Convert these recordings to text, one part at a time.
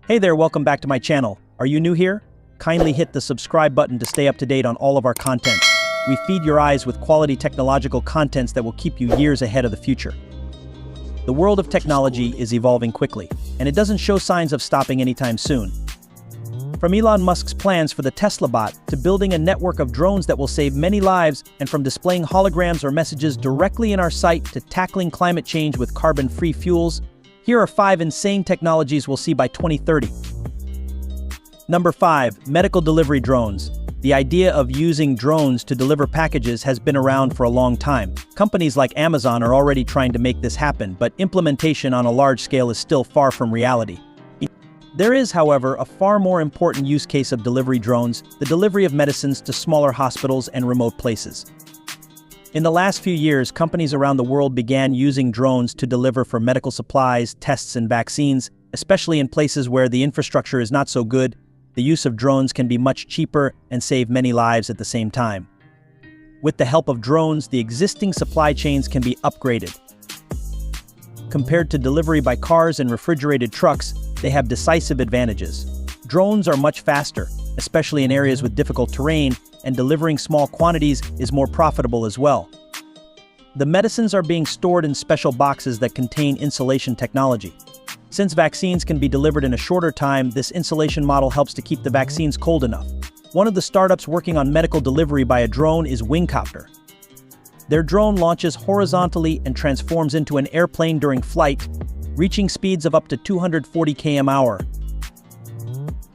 Hey there, welcome back to my channel. Are you new here? Kindly hit the subscribe button to stay up to date on all of our content. We feed your eyes with quality technological contents that will keep you years ahead of the future. The world of technology is evolving quickly, and it doesn't show signs of stopping anytime soon. From Elon Musk's plans for the Tesla bot to building a network of drones that will save many lives, and from displaying holograms or messages directly in our sight to tackling climate change with carbon-free fuels, here are 5 insane technologies we'll see by 2030. Number 5. Medical delivery drones. The idea of using drones to deliver packages has been around for a long time. Companies like Amazon are already trying to make this happen, but implementation on a large scale is still far from reality. There is, however, a far more important use case of delivery drones: the delivery of medicines to smaller hospitals and remote places. In the last few years, companies around the world began using drones to deliver for medical supplies, tests, and vaccines, especially in places where the infrastructure is not so good. The use of drones can be much cheaper and save many lives at the same time. With the help of drones, the existing supply chains can be upgraded. Compared to delivery by cars and refrigerated trucks, they have decisive advantages. Drones are much faster, especially in areas with difficult terrain, and delivering small quantities is more profitable as well. The medicines are being stored in special boxes that contain insulation technology. Since vaccines can be delivered in a shorter time, this insulation model helps to keep the vaccines cold enough. One of the startups working on medical delivery by a drone is Wingcopter. Their drone launches horizontally and transforms into an airplane during flight, reaching speeds of up to 240 km/h.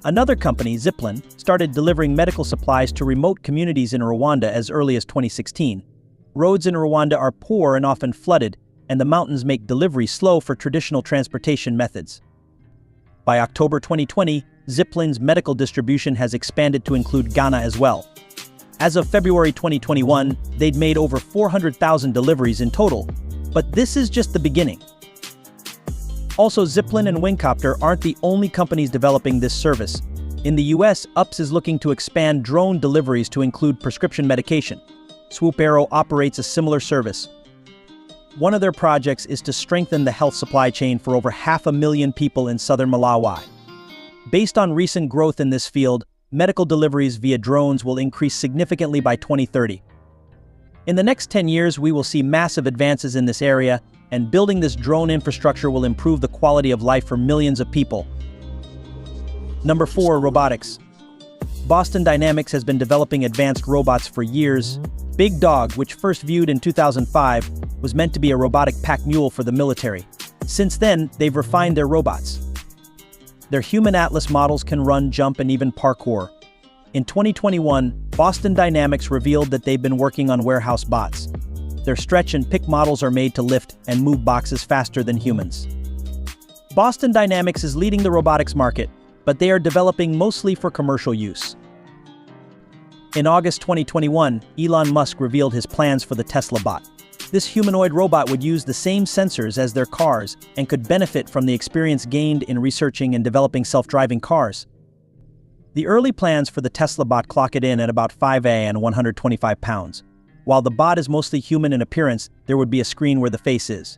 Another company, Zipline, started delivering medical supplies to remote communities in Rwanda as early as 2016. Roads in Rwanda are poor and often flooded, and the mountains make delivery slow for traditional transportation methods. By October 2020, Zipline's medical distribution has expanded to include Ghana as well. As of February 2021, they'd made over 400,000 deliveries in total. But this is just the beginning. Also, Zipline and Wingcopter aren't the only companies developing this service. In the US, UPS is looking to expand drone deliveries to include prescription medication. Swoop Aero operates a similar service. One of their projects is to strengthen the health supply chain for over 500,000 people in southern Malawi. Based on recent growth in this field, medical deliveries via drones will increase significantly by 2030. In the next 10 years, we will see massive advances in this area, and building this drone infrastructure will improve the quality of life for millions of people. Number 4. Robotics. Boston Dynamics has been developing advanced robots for years. Big Dog, which first viewed in 2005, was meant to be a robotic pack mule for the military. Since then, they've refined their robots. Their human atlas models can run, jump, and even parkour. In 2021, Boston Dynamics revealed that they've been working on warehouse bots. Their stretch and pick models are made to lift and move boxes faster than humans. Boston Dynamics is leading the robotics market, but they are developing mostly for commercial use. In August 2021, Elon Musk revealed his plans for the Tesla bot. This humanoid robot would use the same sensors as their cars and could benefit from the experience gained in researching and developing self-driving cars. The early plans for the Tesla bot clock it in at about 5'8" and 125 pounds. While the bot is mostly human in appearance, there would be a screen where the face is.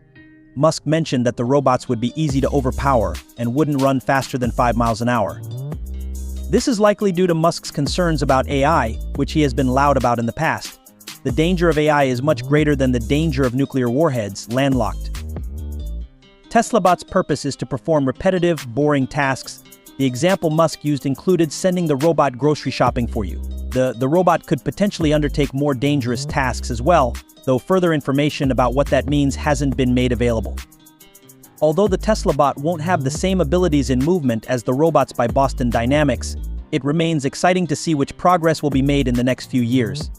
Musk mentioned that the robots would be easy to overpower and wouldn't run faster than 5 miles an hour. This is likely due to Musk's concerns about AI, which he has been loud about in the past. The danger of AI is much greater than the danger of nuclear warheads, landlocked. Tesla bot's purpose is to perform repetitive, boring tasks. The example Musk used included sending the robot grocery shopping for you. The robot could potentially undertake more dangerous tasks as well, though further information about what that means hasn't been made available. Although the Tesla bot won't have the same abilities in movement as the robots by Boston Dynamics, it remains exciting to see which progress will be made in the next few years.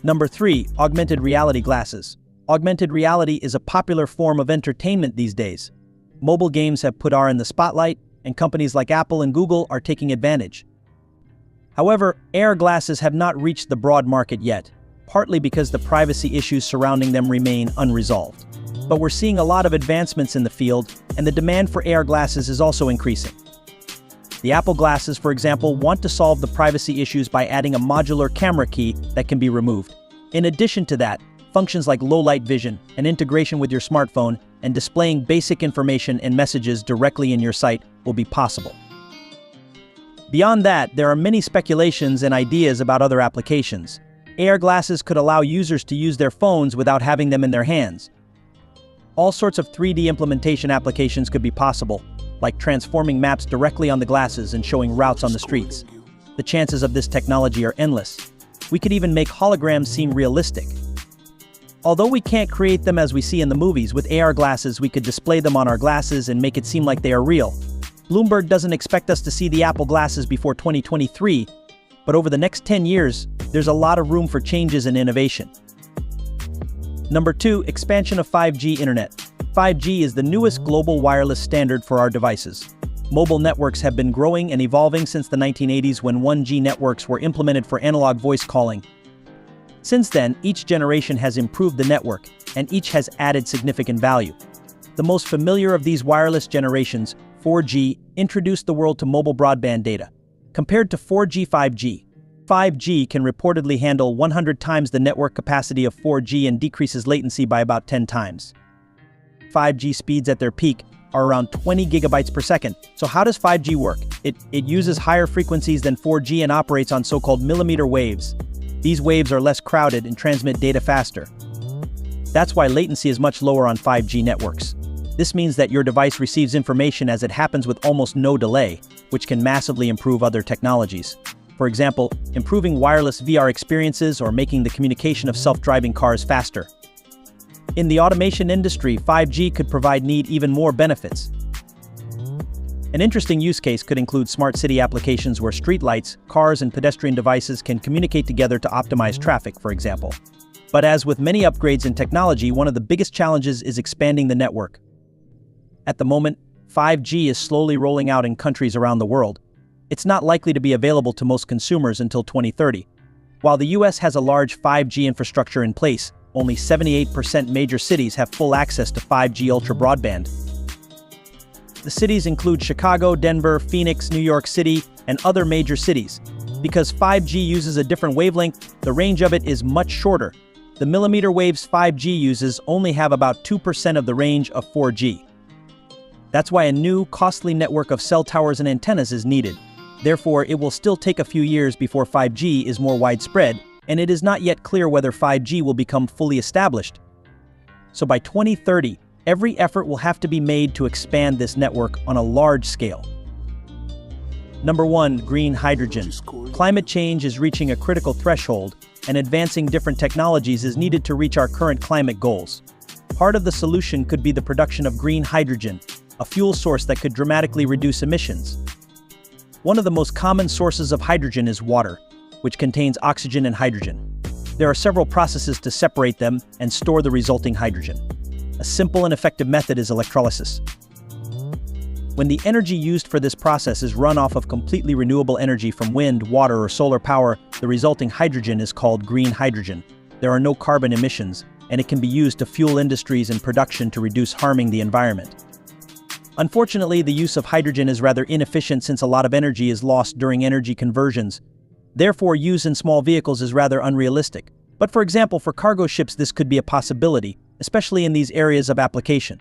Number 3. Augmented reality glasses. Augmented reality is a popular form of entertainment these days. Mobile games have put AR in the spotlight, and companies like Apple and Google are taking advantage. However, AR glasses have not reached the broad market yet, partly because the privacy issues surrounding them remain unresolved. But we're seeing a lot of advancements in the field, and the demand for AR glasses is also increasing. The Apple glasses, for example, want to solve the privacy issues by adding a modular camera key that can be removed. In addition to that, Functions like low-light vision, and integration with your smartphone, and displaying basic information and messages directly in your sight will be possible. Beyond that, there are many speculations and ideas about other applications. AR glasses could allow users to use their phones without having them in their hands. All sorts of 3D implementation applications could be possible, like transforming maps directly on the glasses and showing routes on the streets. The chances of this technology are endless. We could even make holograms seem realistic. Although we can't create them as we see in the movies, with AR glasses we could display them on our glasses and make it seem like they are real. Bloomberg doesn't expect us to see the Apple glasses before 2023, but over the next 10 years, there's a lot of room for changes and innovation. Number 2, expansion of 5G internet. 5G is the newest global wireless standard for our devices. Mobile networks have been growing and evolving since the 1980s when 1G networks were implemented for analog voice calling. Since then, each generation has improved the network, and each has added significant value. The most familiar of these wireless generations, 4G, introduced the world to mobile broadband data. Compared to 4G, 5G can reportedly handle 100 times the network capacity of 4G and decreases latency by about 10 times. 5G speeds at their peak are around 20 gigabytes per second. So how does 5G work? It uses higher frequencies than 4G and operates on so-called millimeter waves. These waves are less crowded and transmit data faster. That's why latency is much lower on 5G networks. This means that your device receives information as it happens with almost no delay, which can massively improve other technologies. For example, improving wireless VR experiences or making the communication of self-driving cars faster. In the automation industry, 5G could provide even more benefits. An interesting use case could include smart city applications where streetlights, cars, and pedestrian devices can communicate together to optimize traffic, for example. But as with many upgrades in technology, one of the biggest challenges is expanding the network. At the moment, 5G is slowly rolling out in countries around the world. It's not likely to be available to most consumers until 2030. While the US has a large 5G infrastructure in place, only 78% major cities have full access to 5G ultra broadband. The cities include Chicago, Denver, Phoenix, New York City, and other major cities. Because 5G uses a different wavelength, the range of it is much shorter. The millimeter waves 5G uses only have about 2% of the range of 4G. That's why a new, costly network of cell towers and antennas is needed. Therefore, it will still take a few years before 5G is more widespread, and it is not yet clear whether 5G will become fully established. So by 2030, every effort will have to be made to expand this network on a large scale. Number 1, green hydrogen. Climate change is reaching a critical threshold, and advancing different technologies is needed to reach our current climate goals. Part of the solution could be the production of green hydrogen, a fuel source that could dramatically reduce emissions. One of the most common sources of hydrogen is water, which contains oxygen and hydrogen. There are several processes to separate them and store the resulting hydrogen. A simple and effective method is electrolysis. When the energy used for this process is run off of completely renewable energy from wind, water, or solar power, the resulting hydrogen is called green hydrogen. There are no carbon emissions, and it can be used to fuel industries and production to reduce harming the environment. Unfortunately, the use of hydrogen is rather inefficient since a lot of energy is lost during energy conversions. Therefore, use in small vehicles is rather unrealistic. But for example, for cargo ships this could be a possibility, especially in these areas of application.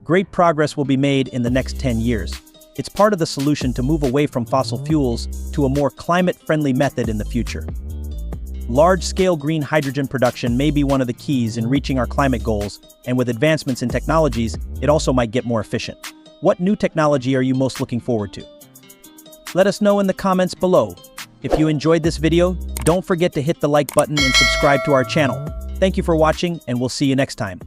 Great progress will be made in the next 10 years. It's part of the solution to move away from fossil fuels to a more climate-friendly method in the future. Large-scale green hydrogen production may be one of the keys in reaching our climate goals, and with advancements in technologies, it also might get more efficient. What new technology are you most looking forward to? Let us know in the comments below. If you enjoyed this video, don't forget to hit the like button and subscribe to our channel. Thank you for watching, and we'll see you next time.